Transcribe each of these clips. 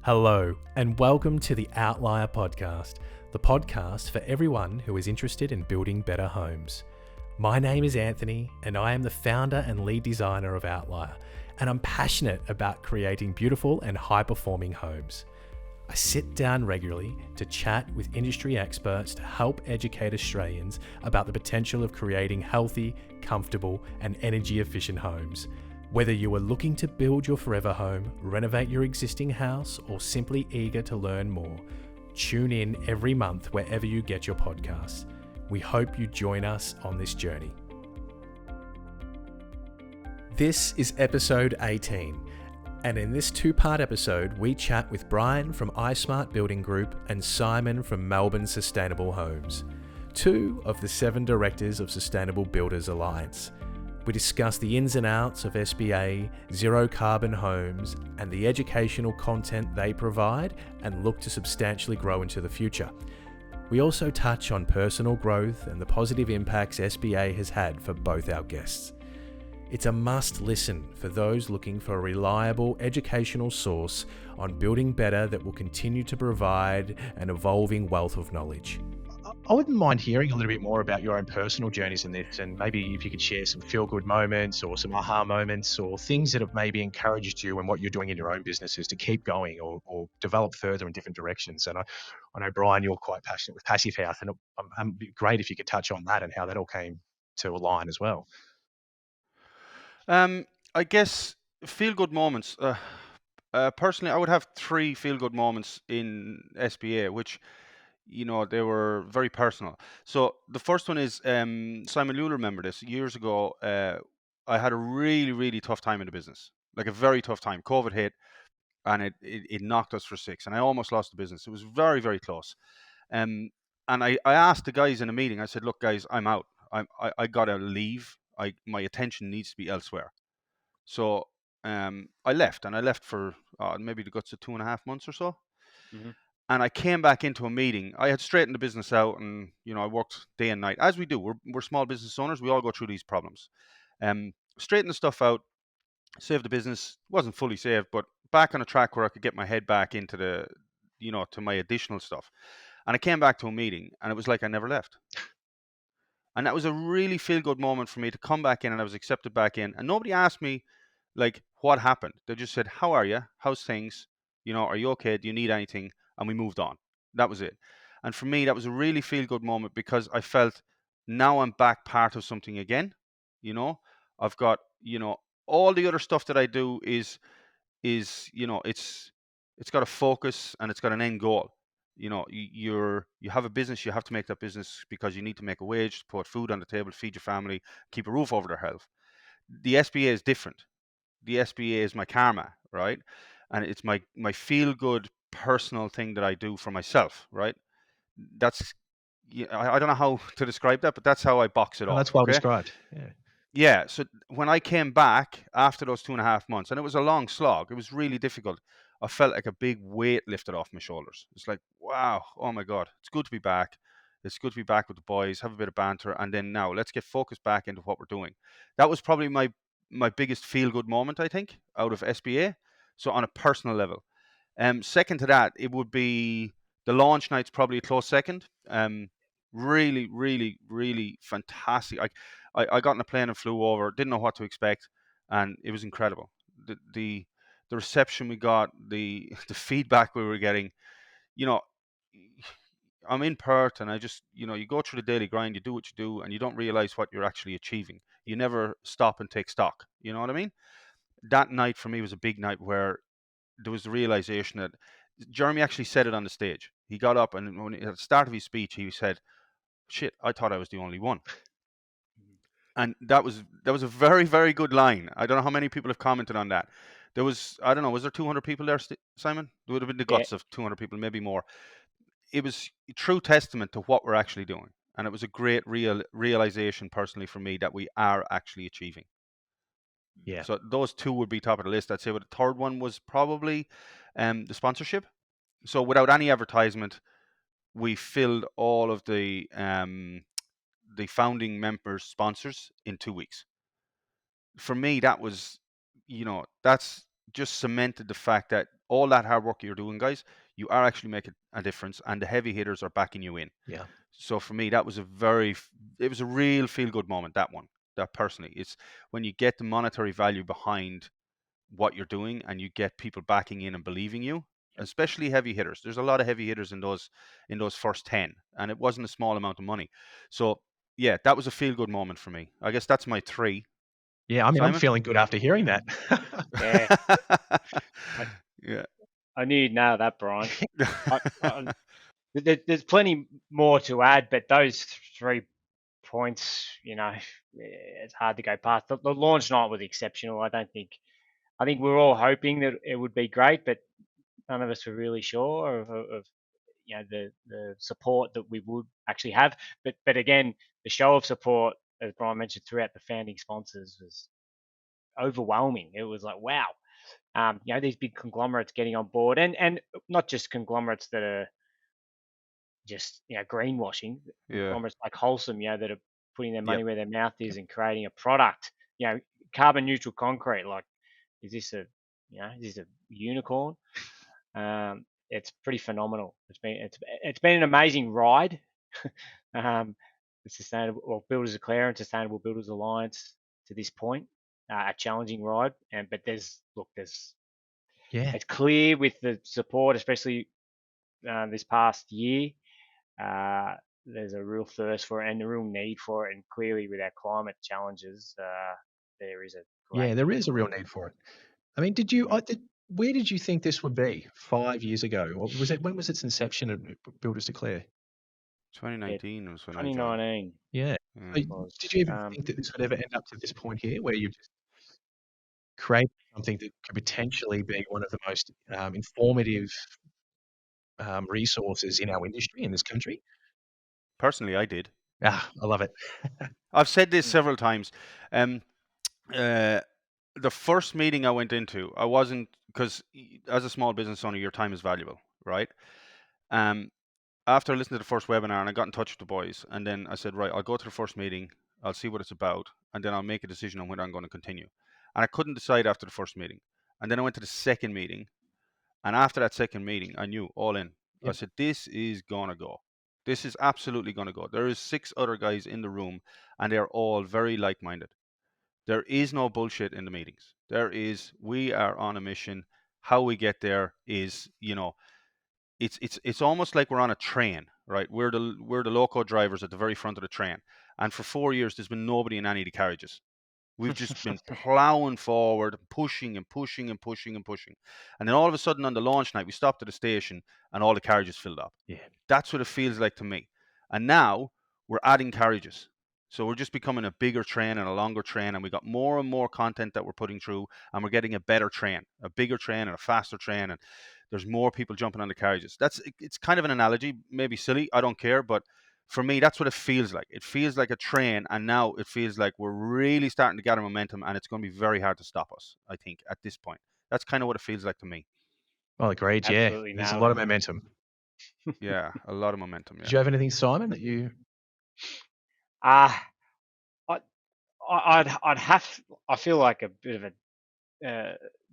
Hello, and welcome to the Outlier Podcast, the podcast for everyone who is interested in building better homes. My name is Anthony, and I am the founder and lead designer of Outlier, and I'm passionate about creating beautiful and high-performing homes. I sit down regularly to chat with industry experts to help educate Australians about the potential of creating healthy, comfortable, and energy-efficient homes. Whether you are looking to build your forever home, renovate your existing house, or simply eager to learn more, tune in every month wherever you get your podcasts. We hope you join us on this journey. This is episode 18, and in this two-part episode, we chat with Brian from iSmart Building Group and Simon from Melbourne Sustainable Homes, two of the 7 directors of Sustainable Builders Alliance. We discuss the ins and outs of SBA, zero carbon homes, and the educational content they provide and look to substantially grow into the future. We also touch on personal growth and the positive impacts SBA has had for both our guests. It's a must listen for those looking for a reliable educational source on building better that will continue to provide an evolving wealth of knowledge. I wouldn't mind hearing a little bit more about your own personal journeys in this, and maybe if you could share some feel-good moments or some aha moments or things that have maybe encouraged you and what you're doing in your own businesses to keep going or develop further in different directions. And I know, Brian, you're quite passionate with Passive House, and it'd be great if you could touch on that and how that all came to align as well. I guess feel-good moments. Personally, I would have 3 feel-good moments in SBA, which they were very personal. So the first one is Simon, you'll remember this. Years ago, I had a really, really tough time in the business, like a very tough time. COVID hit, and it knocked us for 6, and I almost lost the business. It was very, very close. And I asked the guys in a meeting. I said, "Look, guys, I'm out. I gotta leave. My attention needs to be elsewhere." So I left, and I left for maybe the guts of 2.5 months or so. Mm-hmm. And I came back into a meeting. I had straightened the business out, and I worked day and night, as we do. We're small business owners. We all go through these problems. Straighten the stuff out, save the business. Wasn't fully saved, but back on a track where I could get my head back into to my additional stuff. And I came back to a meeting, and it was like I never left. And that was a really feel-good moment for me to come back in, and I was accepted back in. And nobody asked me, like, what happened. They just said, "How are you? How's things? Are you okay? Do you need anything?" And we moved on. That was it. And for me, that was a really feel-good moment because I felt now I'm back part of something again. I've got, all the other stuff that I do is it's got a focus and it's got an end goal. You have a business, you have to make that business because you need to make a wage, to put food on the table, feed your family, keep a roof over their head. The SBA is different. The SBA is my karma, right? And it's my feel good personal thing that I do for myself, right? That's I don't know how to describe that, but that's how I box it off. That's well okay? described. Yeah. Yeah. So when I came back after those 2.5 months, and it was a long slog, it was really difficult. I felt like a big weight lifted off my shoulders. It's like, wow, oh my God, it's good to be back. It's good to be back with the boys, have a bit of banter, and then now let's get focused back into what we're doing. That was probably my biggest feel good moment, I think, out of SBA. So on a personal level. Second to that, it would be the launch night's probably a close second. Really, really, really fantastic. I got on a plane and flew over, didn't know what to expect, and it was incredible. The reception we got, the feedback we were getting, I'm in Perth, and I just, you go through the daily grind, you do what you do, and you don't realize what you're actually achieving. You never stop and take stock. You know what I mean? That night for me was a big night where there was the realization that Jeremy actually said it on the stage. He got up, and at the start of his speech, he said, "Shit, I thought I was the only one." And that was a very, very good line. I don't know how many people have commented on that. There was, I don't know, was there 200 people there, Simon? There would have been the guts of 200 people, maybe more. It was a true testament to what we're actually doing. And it was a great realization personally for me that we are actually achieving. Yeah. So those 2 would be top of the list. I'd say the third one was probably the sponsorship. So without any advertisement, we filled all of the founding members' sponsors in 2 weeks. For me, that was, that's just cemented the fact that all that hard work you're doing, guys, you are actually making a difference, and the heavy hitters are backing you in. Yeah. So for me, that was it was a real feel good moment. That personally, it's when you get the monetary value behind what you're doing, and you get people backing in and believing you, especially heavy hitters. There's a lot of heavy hitters in those first 10, and it wasn't a small amount of money. So yeah, that was a feel good moment for me. I guess that's my 3. Yeah, I mean, I'm Simon? feeling good after hearing that. Yeah, I, Yeah. I knew you'd nail that, Brian. There's plenty more to add, but those 3 points, it's hard to go past. The launch night was exceptional. I think we were all hoping that it would be great, but none of us were really sure of the support that we would actually have. But again, the show of support, as Brian mentioned, throughout the founding sponsors was overwhelming. It was like, wow, these big conglomerates getting on board, and not just conglomerates that are just greenwashing, Yeah. conglomerates like Wholesome, that are putting their money Yep. where their mouth is and creating a product, carbon neutral concrete. Like, is this a unicorn? It's pretty phenomenal. It's been an amazing ride. The Sustainable Builders Declare and Sustainable Builders Alliance to this point, a challenging ride, but there's Yeah. it's clear with the support, especially this past year. There's a real thirst for it and a real need for it, and clearly with our climate challenges, there is a great Yeah, there need is a for real need for it. I mean, where did you think this would be 5 years ago? Or when was its inception at Builders Declare? 2019 was when I joined. 2019 Yeah. Yeah. So was. did you even think that this would ever end up to this point here, where you've just created something that could potentially be one of the most informative resources in our industry in this country? Personally, I did. Ah, I love it. I've said this several times. Um, uh, the first meeting I went into, I wasn't, because as a small business owner, your time is valuable, right? Um, After listening to the first webinar, and I got in touch with the boys, and then I said, right, I'll go to the first meeting, I'll see what it's about, and then I'll make a decision on whether I'm going to continue. And I couldn't decide after the first meeting. And then I went to the second meeting, and after that second meeting, I knew all in. I Yep. said, this is going to go. This is absolutely going to go. There is 6 other guys in the room, and they're all very like-minded. There is no bullshit in the meetings. We are on a mission. How we get there is, it's almost like we're on a train, right? We're the loco drivers at the very front of the train. And for 4 years, there's been nobody in any of the carriages. We've just been plowing forward, pushing and pushing and pushing and pushing. And then all of a sudden on the launch night, we stopped at the station and all the carriages filled up. Yeah. That's what it feels like to me. And now we're adding carriages. So we're just becoming a bigger train and a longer train, and we got more and more content that we're putting through, and we're getting a better train, a bigger train and a faster train, and there's more people jumping on the carriages. It's kind of an analogy, maybe silly, I don't care, but for me, that's what it feels like. It feels like a train, and now it feels like we're really starting to gather momentum, and it's going to be very hard to stop us, I think, at this point. That's kind of what it feels like to me. Well, agreed. Yeah. Absolutely There's a nailed lot it. of momentum. Yeah, a lot of momentum. Did Yeah. you have anything, Simon, that you? Uh, I, I'd have. I feel like a bit of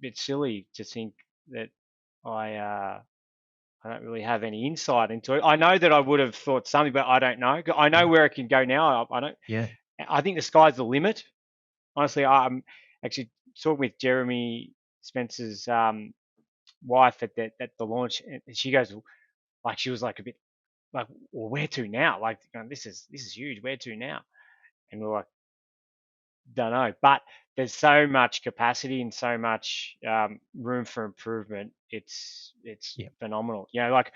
bit silly to think that I don't really have any insight into it. I know that I would have thought something, but I don't know. I know where it can go now. I don't. Yeah. I think the sky's the limit. Honestly, I'm actually talking with Jeremy Spencer's wife at the launch, and she goes, like, she was like a bit like, well, where to now? Like, this is huge. Where to now? And we're like, don't know. But there's so much capacity and so much room for improvement. It's Yeah. phenomenal. Like,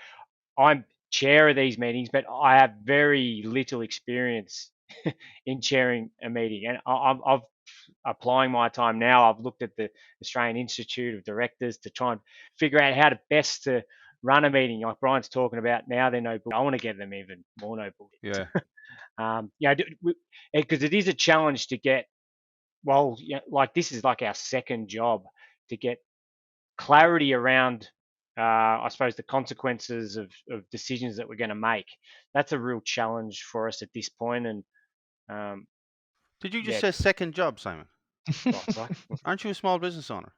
I'm chair of these meetings, but I have very little experience in chairing a meeting, and I've applying my time now. I've looked at the Australian Institute of Directors to try and figure out how to best to run a meeting. Like Brian's talking about now, they're no bullshit. I want to get them even more no bullshit. Yeah. Because it is a challenge to get. Well, like, this is like our second job to get clarity around, I suppose, the consequences of decisions that we're going to make. That's a real challenge for us at this point. And Did you just yeah, say second job, Simon? sorry. Aren't you a small business owner?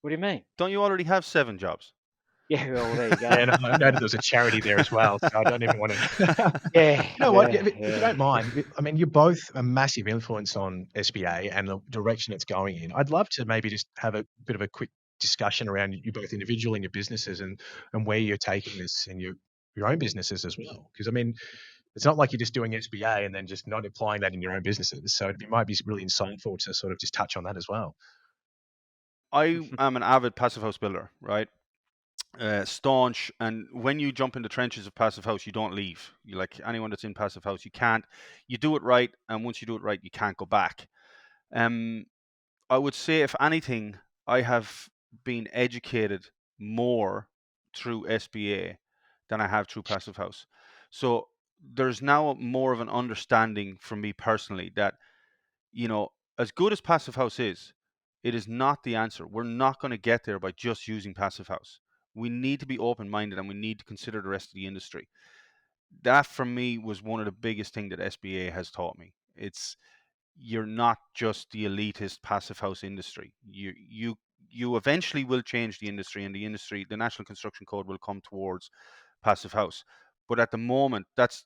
What do you mean? Don't you already have 7 jobs? Yeah, well, there you go. Yeah, and I noted there was a charity there as well, so I don't even want to. Yeah, You know what? yeah, If you don't mind, I mean, you're both a massive influence on SBA and the direction it's going in. I'd love to maybe just have a bit of a quick discussion around you both individually and your businesses and where you're taking this in your own businesses as well. Because I mean, it's not like you're just doing SBA and then just not applying that in your own businesses. So it might be really insightful to sort of just touch on that as well. I am an avid passive house builder, right? Staunch, and when you jump in the trenches of passive house, you don't leave. You, like anyone that's in passive house, you do it right, and once you do it right, you can't go back. Um, I would say, if anything, I have been educated more through SBA than I have through passive house. So there's now more of an understanding from me personally that, as good as passive house is, it is not the answer. We're not going to get there by just using passive house. We need to be open minded and we need to consider the rest of the industry. That for me was one of the biggest things that SBA has taught me. It's You're not just the elitist passive house industry. You eventually will change the industry, and the National Construction Code will come towards passive house. But at the moment, that's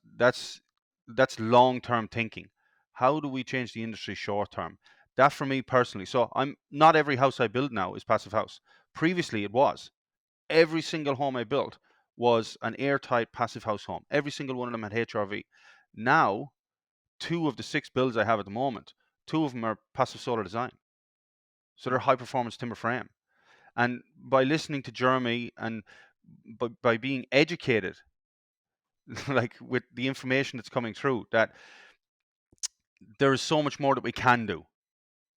long term thinking. How do we change the industry short term? That for me personally. So I'm not every house I build now is passive house. Previously, it was. Every single home I built was an airtight passive house home. Every single one of them had HRV. Now, 2 of the 6 builds I have at the moment, 2 of them are passive solar design. So they're high performance timber frame. And by listening to Jeremy and by being educated, like with the information that's coming through, that there is so much more that we can do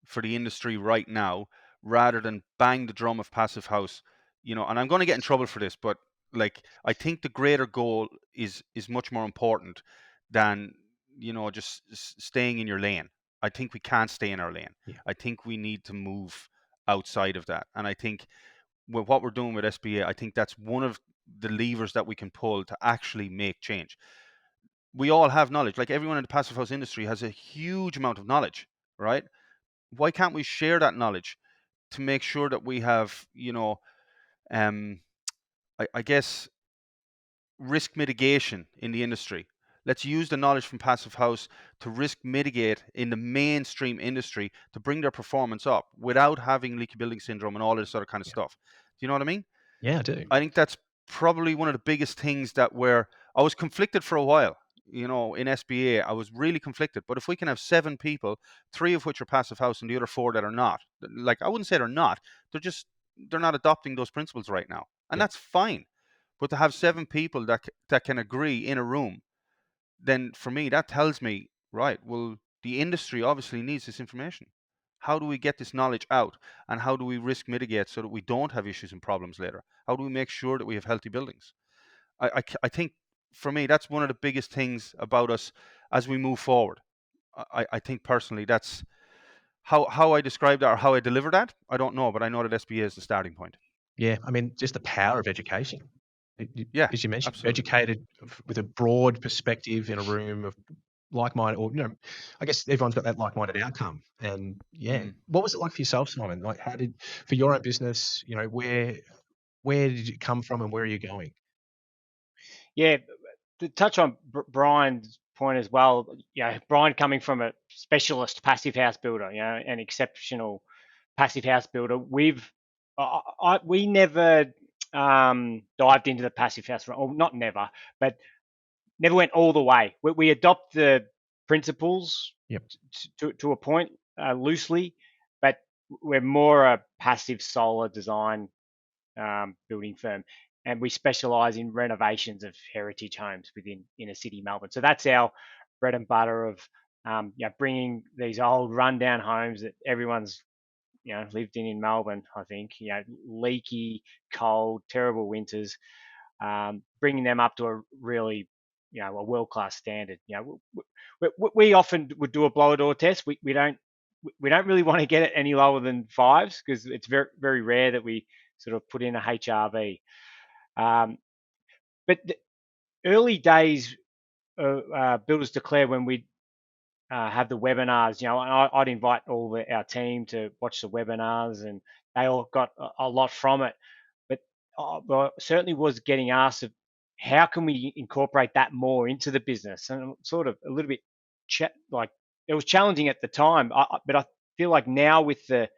for the industry right now, rather than bang the drum of passive house. And I'm going to get in trouble for this, but like, I think the greater goal is much more important than just staying in your lane. I think we can't stay in our lane. Yeah. I think we need to move outside of that, and I think with what we're doing with SBA, I think that's one of the levers that we can pull to actually make change. We all have knowledge. Like, everyone in the passive house industry has a huge amount of knowledge, right? Why can't we share that knowledge to make sure that we have, um, I guess, risk mitigation in the industry? Let's use the knowledge from passive house to risk mitigate in the mainstream industry to bring their performance up without having leaky building syndrome and all this other kind of Yeah. stuff. Do you know what I mean? Yeah, I do. I think that's probably one of the biggest things I was conflicted for a while. In SBA, I was really conflicted. But if we can have 7 people, 3 of which are passive house and the other 4 that are not, like, I wouldn't say they're not, they're not adopting those principles right now. And Yeah. that's fine. But to have 7 people that can agree in a room, then for me, that tells me, right, well, the industry obviously needs this information. How do we get this knowledge out? And how do we risk mitigate so that we don't have issues and problems later? How do we make sure that we have healthy buildings? I think for me, that's one of the biggest things about us as we move forward. I think personally, that's how I describe that, or how I deliver that. I don't know, but I know that SBA is the starting point. Yeah, I mean, just the power of education. Yeah, As you mentioned, absolutely. educated with a broad perspective in a room of like-minded, or I guess everyone's got that like-minded outcome. And yeah, Mm. what was it like for yourself, Simon? Like, for your own business, where did it come from and where are you going? Yeah. To touch on Brian's point as well, Brian coming from a specialist passive house builder, an exceptional passive house builder. We never dived into the passive house, or not never, but never went all the way. We adopt the principles Yep. to a point, loosely, but we're more a passive solar design building firm, and we specialise in renovations of heritage homes within inner city Melbourne. So that's our bread and butter of bringing these old rundown homes that everyone's lived in Melbourne. I think leaky, cold, terrible winters, bringing them up to a really a world class standard. We often would do a blower door test. We don't really want to get it any lower than 5s, because it's very very rare that we sort of put in a HRV. But the early days, Builders Declare, when we have the webinars, I'd invite all our team to watch the webinars, and they all got a lot from it. But I certainly was getting asked of how can we incorporate that more into the business, and sort of a little bit like it was challenging at the time. But I feel like now with the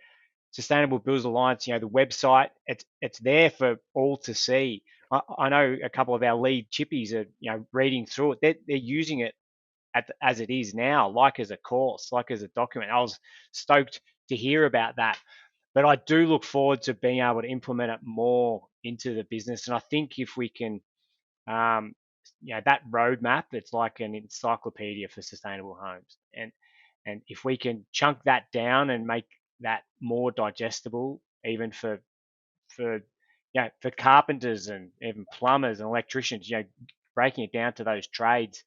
Sustainable Builds Alliance, the website, it's there for all to see. I know a couple of our lead chippies are reading through it. They're using it as it is now, like as a course, like as a document. I was stoked to hear about that. But I do look forward to being able to implement it more into the business. And I think if we can, that roadmap, it's like an encyclopedia for sustainable homes. And if we can chunk that down and make that more digestible, even for carpenters and even plumbers and electricians, breaking it down to those trades,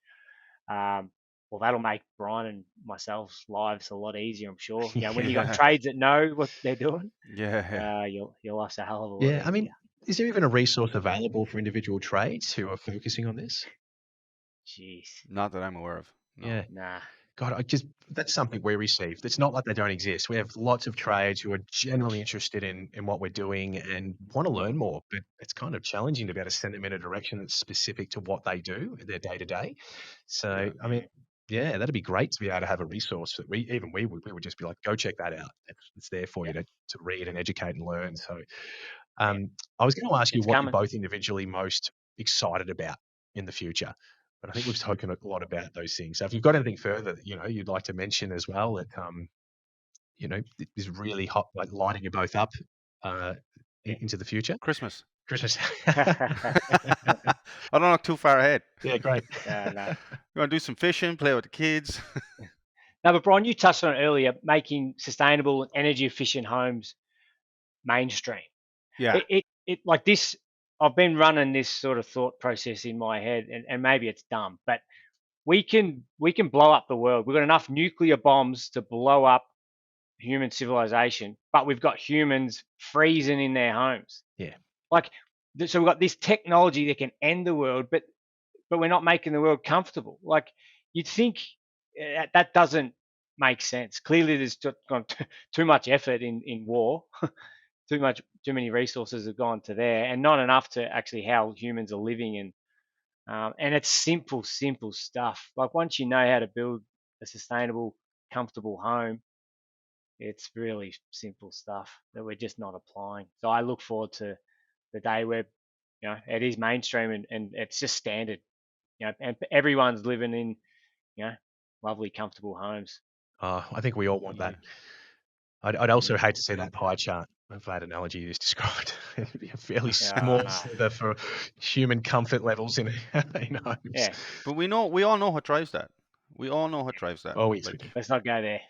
well, that'll make Brian and myself's lives a lot easier, I'm sure. When you got trades that know what they're doing, your life's a hell of a lot easier. I mean, is there even a resource available for individual trades who are focusing on this? Jeez. Not that I'm aware of. No. Yeah. Nah. God, that's something we receive. It's not like they don't exist. We have lots of trades who are generally interested in what we're doing and want to learn more, but it's kind of challenging to be able to send them in a direction that's specific to what they do, their day to day. So, I mean, yeah, that'd be great to be able to have a resource that we would just be like, go check that out. It's there for you to read and educate and learn. So, I was going to ask you what you're both individually most excited about in the future. But I think we've spoken a lot about those things. So if you've got anything further that you'd like to mention as well that is really hot, like lighting you both up into the future. Christmas. I don't look too far ahead. Yeah, great. No. You want to do some fishing, play with the kids. No, but Brian, you touched on it earlier, making sustainable and energy efficient homes mainstream. Yeah. It like this. I've been running this sort of thought process in my head, and maybe it's dumb, but we can blow up the world. We've got enough nuclear bombs to blow up human civilization, but we've got humans freezing in their homes. Yeah. So we've got this technology that can end the world, but we're not making the world comfortable. Like, you'd think that doesn't make sense. Clearly, there's gone too much effort in war. Too many resources have gone to there, and not enough to actually how humans are living. And it's simple stuff. Like, once you know how to build a sustainable, comfortable home, it's really simple stuff that we're just not applying. So I look forward to the day where it is mainstream and it's just standard. And everyone's living in lovely, comfortable homes. I think we all want that. I'd also hate to see that pie chart of that analogy you just described. It'd be a fairly small slither for human comfort levels in homes. Yeah. But we all know what drives that. Oh, yes, let's not go there.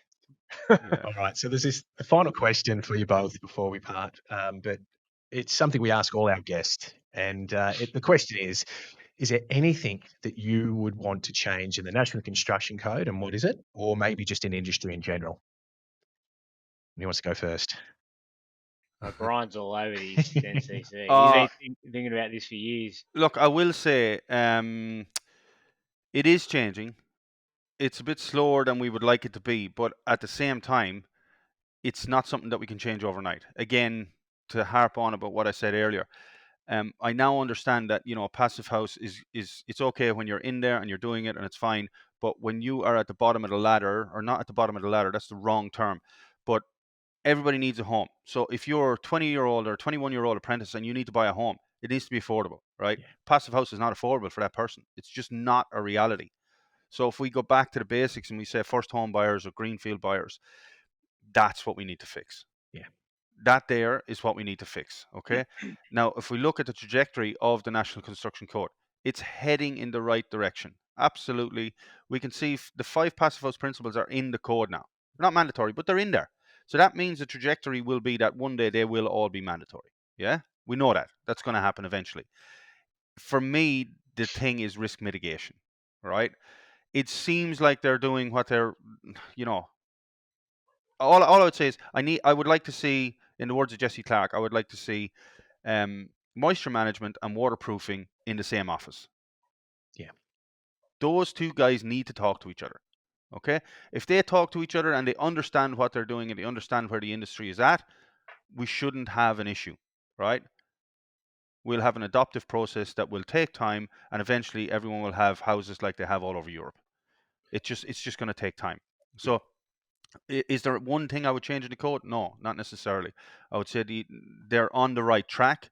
All right. So there's the final question for you both before we part. But it's something we ask all our guests. And the question is there anything that you would want to change in the National Construction Code, and what is it? Or maybe just in industry in general? Who wants to go first? Brian's all over these NCC. He's been thinking about this for years. Look, I will say it is changing. It's a bit slower than we would like it to be, but at the same time, it's not something that we can change overnight. Again, to harp on about what I said earlier, I now understand that a passive house is it's okay when you're in there and you're doing it and it's fine, but when you are at the bottom of the ladder, or not at the bottom of the ladder, that's the wrong term, but everybody needs a home. So if you're a 20-year-old or 21-year-old apprentice and you need to buy a home, it needs to be affordable, right? Yeah. Passive house is not affordable for that person. It's just not a reality. So if we go back to the basics and we say first home buyers or greenfield buyers, that's what we need to fix. Yeah. That there is what we need to fix. Okay. Now, if we look at the trajectory of the National Construction Code, it's heading in the right direction. Absolutely. We can see the 5 passive house principles are in the code now. They're not mandatory, but they're in there. So that means the trajectory will be that one day they will all be mandatory. Yeah. We know that. That's going to happen eventually. For me, the thing is risk mitigation, right? It seems like they're doing what they're, all I would say is I would like to see, in the words of Jesse Clark, I would like to see moisture management and waterproofing in the same office. Yeah. Those two guys need to talk to each other. Okay? If they talk to each other and they understand what they're doing and they understand where the industry is at, we shouldn't have an issue, right? We'll have an adoptive process that will take time, and eventually everyone will have houses like they have all over Europe. It's just going to take time. So, is there one thing I would change in the code? No, not necessarily. I would say they're on the right track.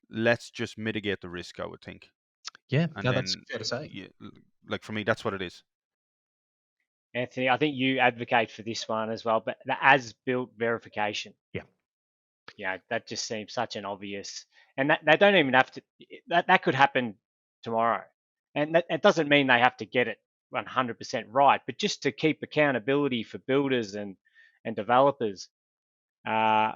Let's just mitigate the risk, I would think. Yeah, And no, that's then, fair to say. like for me, that's what it is. Anthony, I think you advocate for this one as well, but the as-built verification. Yeah. Yeah, that just seems such an obvious, and that they don't even have to. That could happen tomorrow, and that it doesn't mean they have to get it 100% right, but just to keep accountability for builders and developers. Uh,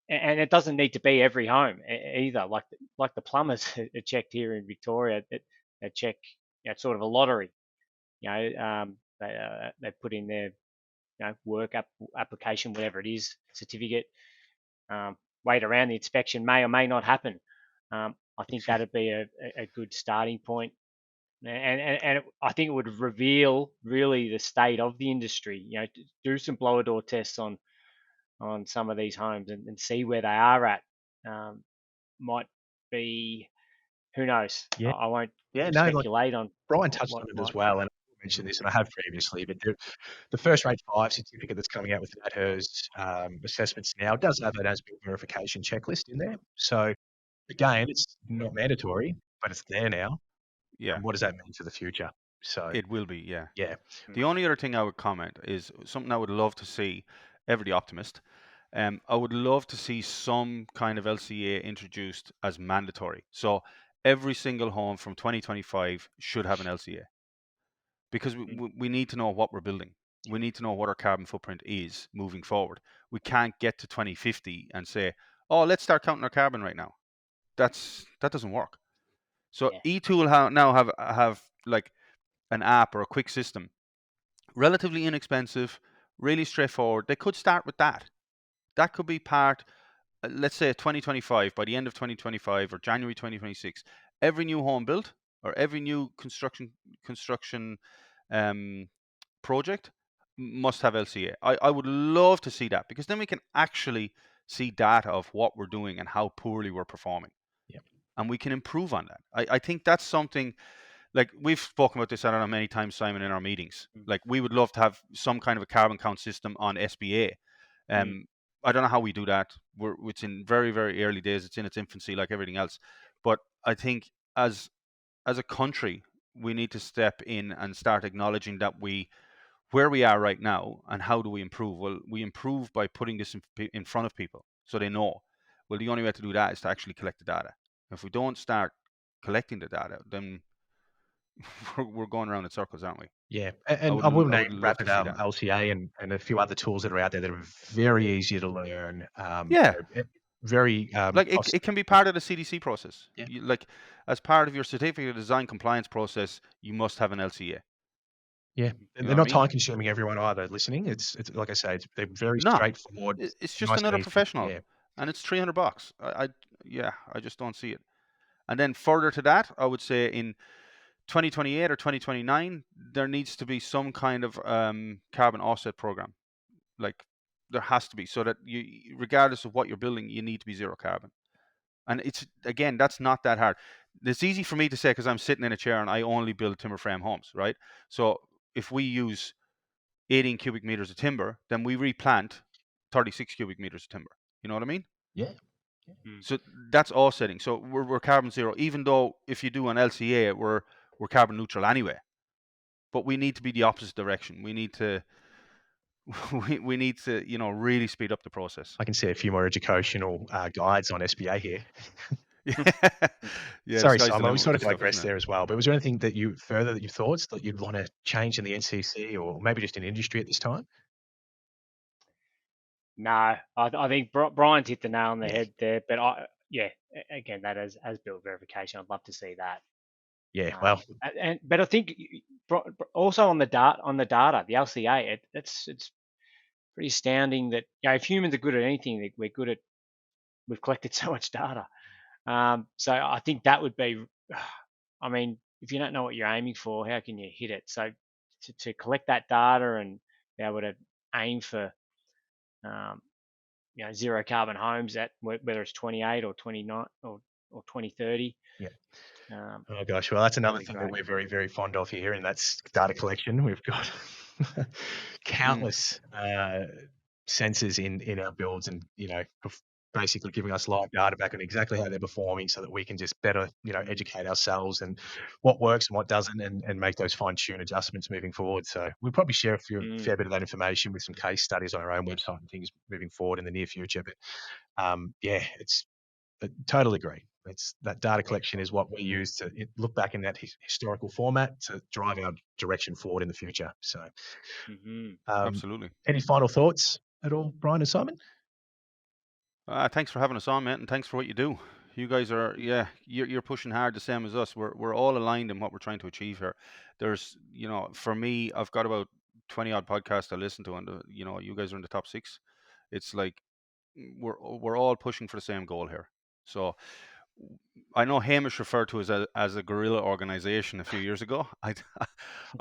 and it doesn't need to be every home either. Like the plumbers are checked here in Victoria, they check. It's sort of a lottery. They put in their work application, whatever it is, certificate. Wait around, the inspection may or may not happen. I think that'd be a good starting point, and I think it would reveal really the state of the industry. Do some blower door tests on some of these homes and see where they are at. Might be, who knows? Yeah. I won't Yeah, no, like speculate on Brian touched what on it as might. well, and I mentioned this, and I have previously, but the first rate 5 certificate that's coming out with NatHERS assessments now does have an as-built verification checklist in there. So again, it's not mandatory, but it's there now. Yeah, And what does that mean for the future? So it will be. Yeah. yeah, The only other thing I would comment is something I would love to see, ever the optimist. I would love to see some kind of LCA introduced as mandatory. So every single home from 2025 should have an LCA, because we need to know what we're building. We need to know what our carbon footprint is moving forward. We can't get to 2050 and say, "Oh, let's start counting our carbon right now." That doesn't work. So Yeah. E2 will now have like an app or a quick system, relatively inexpensive, really straightforward. They could start with that. That could be part, let's say 2025, by the end of 2025 or January 2026, every new home built or every new construction project must have LCA. I would love to see that, because then we can actually see data of what we're doing and how poorly we're performing. Yep. And we can improve on that. I think that's something, like we've spoken about this, I don't know, many times, Simon, in our meetings. Like we would love to have some kind of a carbon count system on SBA. I don't know how we do that. It's in very, very early days. It's in its infancy, like everything else. But I think as a country, we need to step in and start acknowledging that where we are right now, and how do we improve? Well, we improve by putting this in front of people so they know. Well, the only way to do that is to actually collect the data. If we don't start collecting the data, then we're going around in circles, aren't we? yeah, and I will I would name love Rapid to see that. LCA and a few other tools that are out there that are very easy to learn. Yeah, very like cost. it can be part of the CDC process. Yeah. Like as part of your certificate of design compliance process, you must have an LCA. Yeah, You know they're what I not mean? time consuming, everyone either listening. It's like I say, they're very No, straightforward, it's just nice and another easy. professional, Yeah, and it's $300. I just don't see it. And then further to that, I would say in 2028 or 2029, there needs to be some kind of carbon offset program. Like there has to be, so that you, regardless of what you're building, you need to be zero carbon. And it's, again, that's not that hard. It's easy for me to say because I'm sitting in a chair and I only build timber frame homes, right? So if we use 18 cubic meters of timber, then we replant 36 cubic meters of timber. You know what I mean? yeah, So that's offsetting. So we're carbon zero, even though if you do an LCA, we're carbon neutral anyway. But we need to be the opposite direction. We need to we need to really speed up the process. I can see a few more educational guides on SBA here. Yeah, the Sorry, sky's the Simon, we limit with sort of this stuff, digressed isn't it? there as well. But was there anything that you thoughts that you'd want to change in the NCC or maybe just in industry at this time? No, I think Brian's hit the nail on the head there. But again, that as built verification, I'd love to see that. Yeah, well, But I think also on the data, the LCA, it's pretty astounding that if humans are good at anything, we're good at. We've collected so much data. So I think that would be. I mean, if you don't know what you're aiming for, how can you hit it? So to collect that data and be able to aim for zero carbon homes at whether it's 28 or 29 or 2030. Yeah. Um, Oh gosh, well that's another that'd be thing that great. we're very, very fond of here, and that's data collection. We've got countless sensors in our builds, and basically giving us live data back on exactly how they're performing, so that we can just better educate ourselves and what works and what doesn't, and make those fine-tune adjustments moving forward. So we'll probably share fair bit of that information with some case studies on our own website and things moving forward in the near future. But I totally agree. It's that data collection is what we use to look back in that historical format to drive our direction forward in the future. So, Absolutely. Any final thoughts at all, Brian and Simon? Thanks for having us on, mate, and thanks for what you do. You guys are, you're pushing hard the same as us. We're all aligned in what we're trying to achieve here. There's, for me, I've got about 20 odd podcasts I listen to, and you guys are in the top 6. It's like we're all pushing for the same goal here. So I know Hamish referred to us as a guerrilla organization a few years ago. I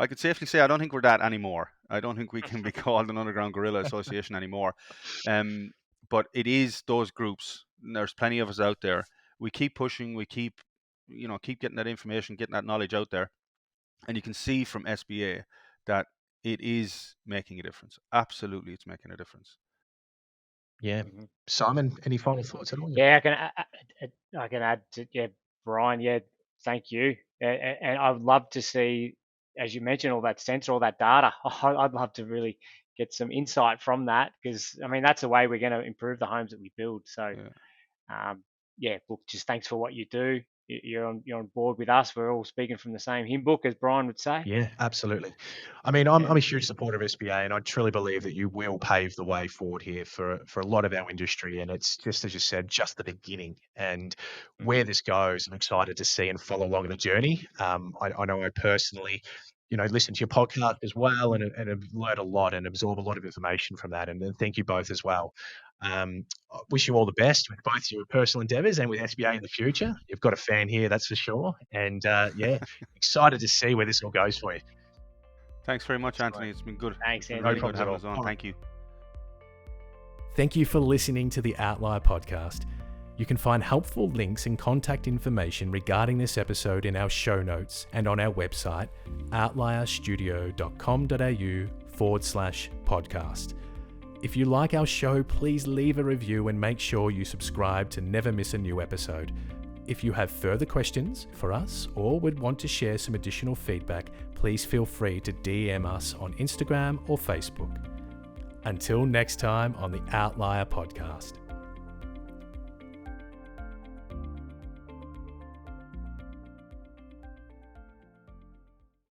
could safely say I don't think we're that anymore. I don't think we can be called an underground guerrilla association anymore. But it is those groups. There's plenty of us out there. We keep pushing. We keep getting that information, getting that knowledge out there, and you can see from SBA that it is making a difference. Absolutely, it's making a difference. Yeah. Simon, any final thoughts at all? Yeah, I can add to Brian. Yeah, thank you. And I'd love to see, as you mentioned, all that sensor, all that data. I'd love to really get some insight from that, because I mean that's the way we're going to improve the homes that we build. So, look, just thanks for what you do. You're on board with us. We're all speaking from the same hymn book, as Brian would say. Yeah, absolutely. I mean, I'm a huge supporter of SBA, and I truly believe that you will pave the way forward here for a lot of our industry. And it's just, as you said, just the beginning. And where this goes, I'm excited to see and follow along the journey. I know I personally, listen to your podcast as well, and have learned a lot and absorb a lot of information from that. And thank you both as well. I wish you all the best with both your personal endeavours and with SBA in the future. You've got a fan here, that's for sure. And excited to see where this all goes for you. Thanks very much, Anthony. It's been good. Thanks, Anthony. Really good having us on. Thank you. Thank you for listening to the Outlier podcast. You can find helpful links and contact information regarding this episode in our show notes and on our website, outlierstudio.com.au/podcast. If you like our show, please leave a review and make sure you subscribe to never miss a new episode. If you have further questions for us or would want to share some additional feedback, please feel free to DM us on Instagram or Facebook. Until next time on the Outlier podcast.